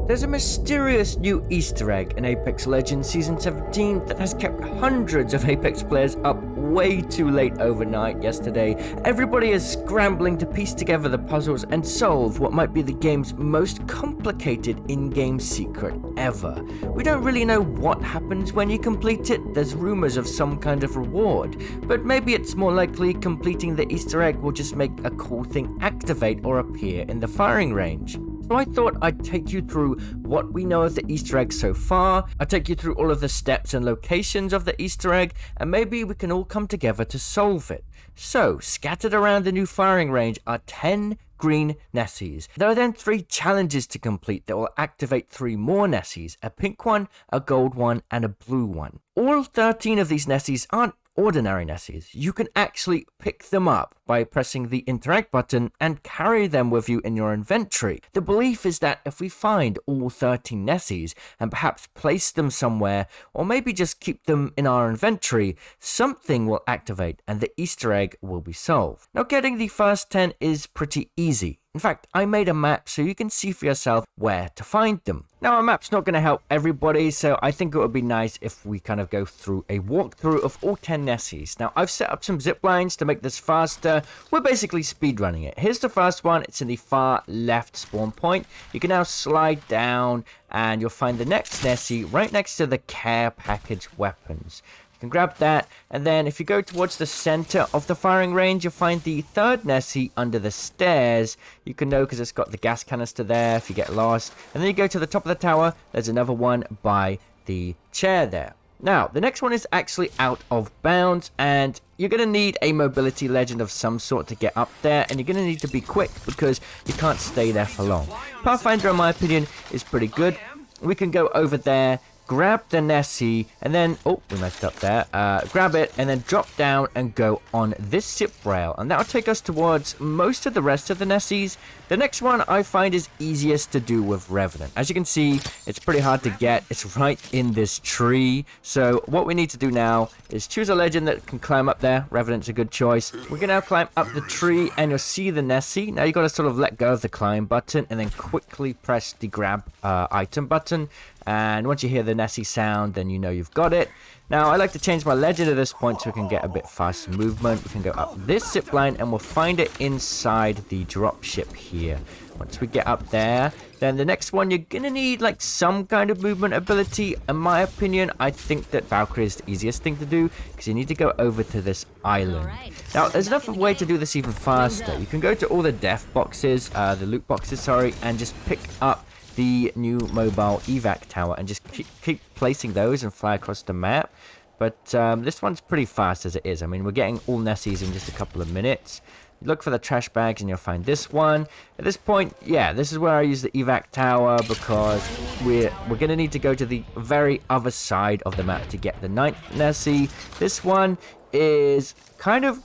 There's a mysterious new Easter egg in Apex Legends Season 17 that has kept hundreds of Apex players up way too late overnight yesterday. Everybody is scrambling to piece together the puzzles and solve what might be the game's most complicated in-game secret ever. We don't really know what happens when you complete it. There's rumors of some kind of reward, but maybe it's more likely completing the Easter egg will just make a cool thing activate or appear in the firing range. So I thought I'd take you through what we know of the Easter egg so far. I'll take you through all of the steps and locations of the Easter egg, and maybe we can all come together to solve it. So, scattered around the new firing range are 10 green Nessies. There are then 3 challenges to complete that will activate 3 more Nessies, a pink one, a gold one, and a blue one. All 13 of these Nessies aren't ordinary Nessies. You can actually pick them up by pressing the interact button and carry them with you in your inventory. The belief is that if we find all 13 Nessies and perhaps place them somewhere, or maybe just keep them in our inventory, something will activate and the Easter egg will be solved. Now, getting the first 10 is pretty easy. In fact, I made a map so you can see for yourself where to find them. Now, a map's not going to help everybody, so I think it would be nice if we kind of go through a walkthrough of all 10 Nessies. Now, I've set up some zip lines to make this faster. We're basically speedrunning it. Here's the first one. It's in the far left spawn point. You can now slide down and you'll find the next Nessie right next to the care package weapons. You can grab that, and then if you go towards the center of the firing range, you'll find the third Nessie under the stairs. You can know because it's got the gas canister there if you get lost. And then you go to the top of the tower, there's another one by the chair there. Now, the next one is actually out of bounds, and you're going to need a mobility legend of some sort to get up there, and you're going to need to be quick because you can't stay there for long. Pathfinder, in my opinion, is pretty good. We can go over there, grab the Nessie, and then, oh, we messed up there, grab it, and then drop down and go on this zip rail, and that'll take us towards most of the rest of the Nessies. The next one I find is easiest to do with Revenant. As you can see, it's pretty hard to get. It's right in this tree, so what we need to do now is choose a legend that can climb up there. Revenant's a good choice. We can now climb up the tree, and you'll see the Nessie. Now you got to sort of let go of the climb button, and then quickly press the grab item button. And once you hear the Nessie sound, then you know you've got it. Now, I like to change my legend at this point so we can get a bit faster movement. We can go up this zip line and we'll find it inside the dropship here. Once we get up there, then the next one, you're going to need like some kind of movement ability. In my opinion, I think that Valkyrie is the easiest thing to do because you need to go over to this island. Now, there's another way to do this even faster. You can go to all the death boxes, the loot boxes, sorry, and just pick up the new mobile evac tower and just keep placing those and fly across the map. But this one's pretty fast as it is. I mean, we're getting all Nessies in just a couple of minutes. You look for the trash bags and you'll find this one. At this point, yeah, this is where I use the evac tower because we're going to need to go to the very other side of the map to get the 9th Nessie. This one is kind of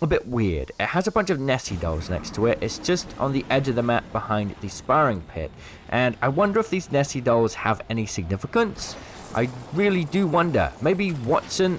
a bit weird. It has a bunch of Nessie dolls next to it. It's just on the edge of the map behind the sparring pit. And I wonder if these Nessie dolls have any significance. I really do wonder. Maybe Watson,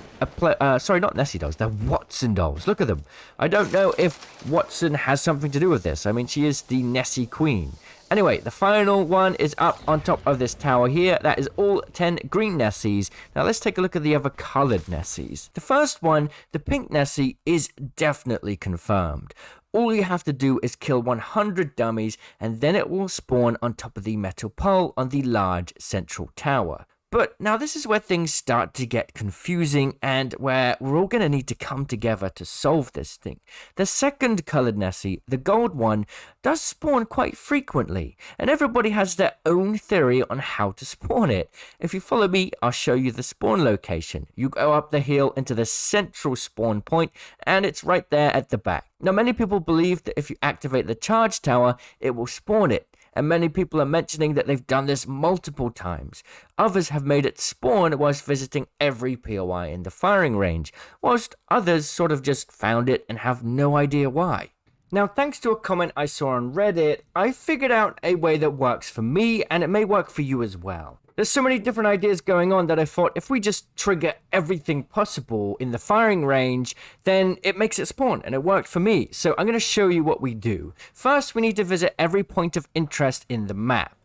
sorry, not Nessie dolls, they're Watson dolls. Look at them. I don't know if Watson has something to do with this. I mean, she is the Nessie queen. Anyway, the final one is up on top of this tower here. That is all 10 green Nessies. Now let's take a look at the other colored Nessies. The first one, the pink Nessie, is definitely confirmed. All you have to do is kill 100 dummies and then it will spawn on top of the metal pole on the large central tower. But now this is where things start to get confusing and where we're all going to need to come together to solve this thing. The second colored Nessie, the gold one, does spawn quite frequently, and everybody has their own theory on how to spawn it. If you follow me, I'll show you the spawn location. You go up the hill into the central spawn point, and it's right there at the back. Now, many people believe that if you activate the charge tower, it will spawn it. And many people are mentioning that they've done this multiple times. Others have made it spawn whilst visiting every POI in the firing range, whilst others sort of just found it and have no idea why. Now, thanks to a comment I saw on Reddit, I figured out a way that works for me, and it may work for you as well. There's so many different ideas going on that I thought if we just trigger everything possible in the firing range, then it makes it spawn, and it worked for me. So I'm going to show you what we do. First, we need to visit every point of interest in the map.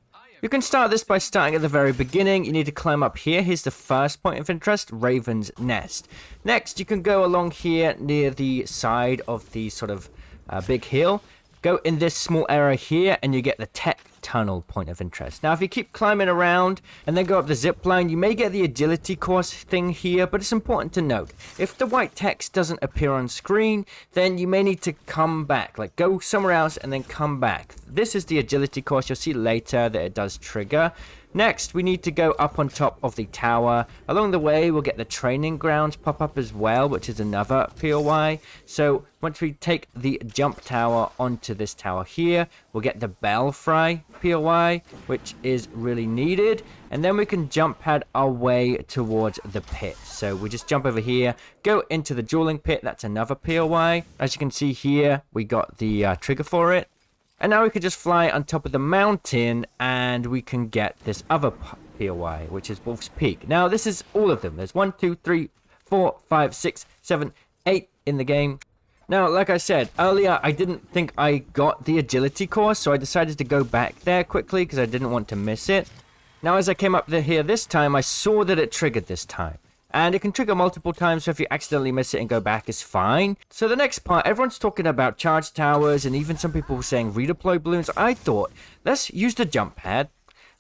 You can start this by starting at the very beginning. You need to climb up here. Here's the first point of interest, Raven's Nest. Next, you can go along here near the side of the sort of big hill. Go in this small area here and you get the tech tunnel point of interest. Now, if you keep climbing around and then go up the zip line, you may get the agility course thing here, but it's important to note, if the white text doesn't appear on screen, then you may need to come back, like go somewhere else and then come back. This is the agility course. You'll see later that it does trigger. Next, we need to go up on top of the tower. Along the way, we'll get the training grounds pop up as well, which is another POI. So once we take the jump tower onto this tower here, we'll get the belfry POI, which is really needed. And then we can jump pad our way towards the pit. So we just jump over here, go into the dueling pit. That's another POI. As you can see here, we got the trigger for it. And now we can just fly on top of the mountain and we can get this other POI, which is Wolf's Peak. Now, this is all of them. There's 1, 2, 3, 4, 5, 6, 7, 8 in the game. Now, like I said earlier, I didn't think I got the agility course, so I decided to go back there quickly because I didn't want to miss it. Now, as I came up here this time, I saw that it triggered this time. And it can trigger multiple times, so if you accidentally miss it and go back, it's fine. So the next part, everyone's talking about charge towers, and even some people were saying redeploy balloons. I thought, let's use the jump pad,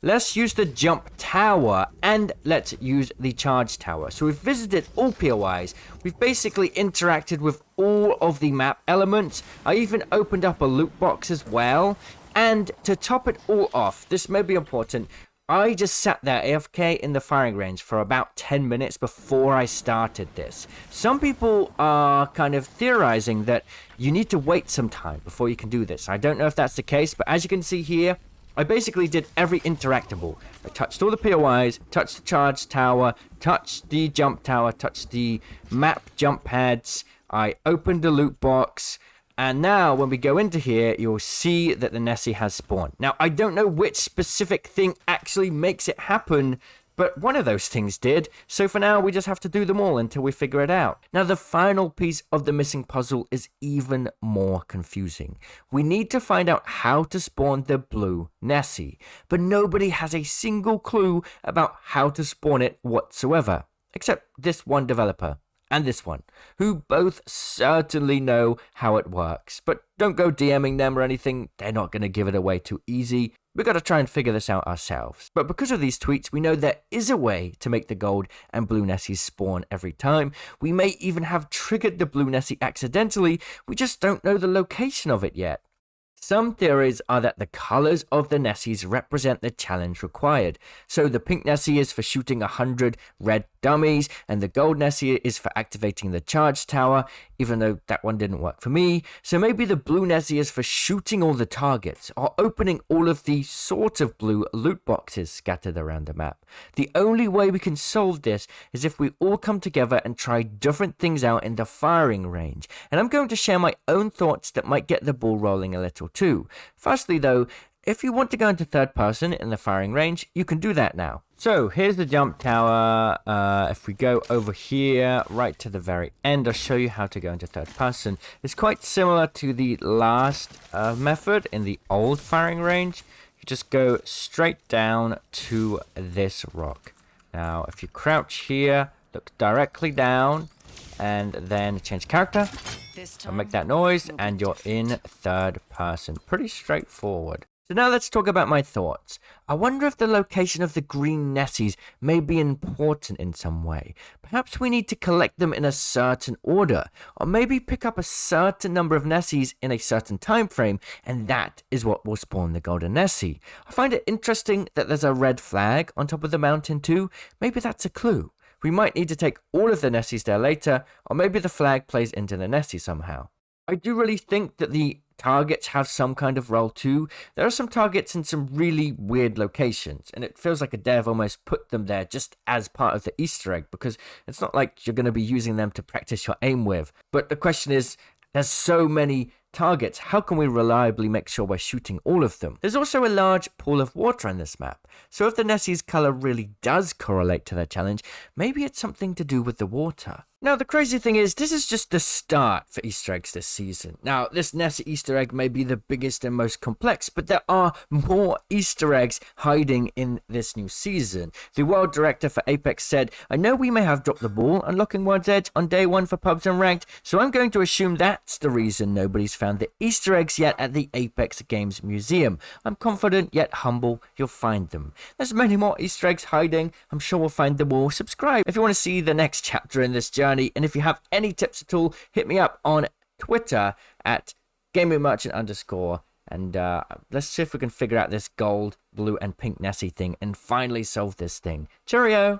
let's use the jump tower, and let's use the charge tower. So we've visited all POIs. We've basically interacted with all of the map elements. I even opened up a loot box as well. And to top it all off, this may be important, I just sat there AFK in the firing range for about 10 minutes before I started this. Some people are kind of theorizing that you need to wait some time before you can do this. I don't know if that's the case, but as you can see here, I basically did every interactable. I touched all the POIs, touched the charge tower, touched the jump tower, touched the map jump pads. I opened the loot box. And now, when we go into here, you'll see that the Nessie has spawned. Now, I don't know which specific thing actually makes it happen, but one of those things did. So for now, we just have to do them all until we figure it out. Now, the final piece of the missing puzzle is even more confusing. We need to find out how to spawn the blue Nessie, but nobody has a single clue about how to spawn it whatsoever, except this one developer. And this one, who both certainly know how it works. But don't go DMing them or anything, they're not going to give it away too easy. We've got to try and figure this out ourselves. But because of these tweets, we know there is a way to make the gold and blue Nessies spawn every time. We may even have triggered the blue Nessie accidentally, we just don't know the location of it yet. Some theories are that the colors of the Nessies represent the challenge required. So the pink Nessie is for shooting 100 red dummies, and the gold Nessie is for activating the charge tower, even though that one didn't work for me. So maybe the blue Nessie is for shooting all the targets, or opening all of the sort of blue loot boxes scattered around the map. The only way we can solve this is if we all come together and try different things out in the firing range. And I'm going to share my own thoughts that might get the ball rolling a little too. Firstly though, if you want to go into third person in the firing range, you can do that now. So here's the jump tower. If we go over here right to the very end, I'll show you how to go into third person. It's quite similar to the last method in the old firing range. You just go straight down to this rock. Now if you crouch here, look directly down, and then change character, I'll make that noise, and you're in third person. Pretty straightforward. So now let's talk about my thoughts. I wonder if the location of the green Nessies may be important in some way. Perhaps we need to collect them in a certain order, or maybe pick up a certain number of Nessies in a certain time frame, and that is what will spawn the golden Nessie. I find it interesting that there's a red flag on top of the mountain too. Maybe that's a clue. We might need to take all of the Nessies there later, or maybe the flag plays into the Nessie somehow. I do really think that the targets have some kind of role too. There are some targets in some really weird locations, and it feels like a dev almost put them there just as part of the Easter egg, because it's not like you're going to be using them to practice your aim with. But the question is, there's so many targets, how can we reliably make sure we're shooting all of them? There's also a large pool of water on this map, so if the Nessie's color really does correlate to their challenge, maybe it's something to do with the water. Now, the crazy thing is, this is just the start for Easter eggs this season. Now, this Nessie Easter egg may be the biggest and most complex, but there are more Easter eggs hiding in this new season. The world director for Apex said, "I know we may have dropped the ball unlocking World's Edge on day 1 for pubs and ranked, so I'm going to assume that's the reason nobody's found the Easter eggs yet at the Apex Games Museum. I'm confident yet humble you'll find them. There's many more Easter eggs hiding. I'm sure we'll find them all. Subscribe if you want to see the next chapter in this journey. And if you have any tips at all, hit me up on Twitter at gamingmerchant_. And let's see if we can figure out this gold, blue, and pink Nessie thing and finally solve this thing. Cheerio!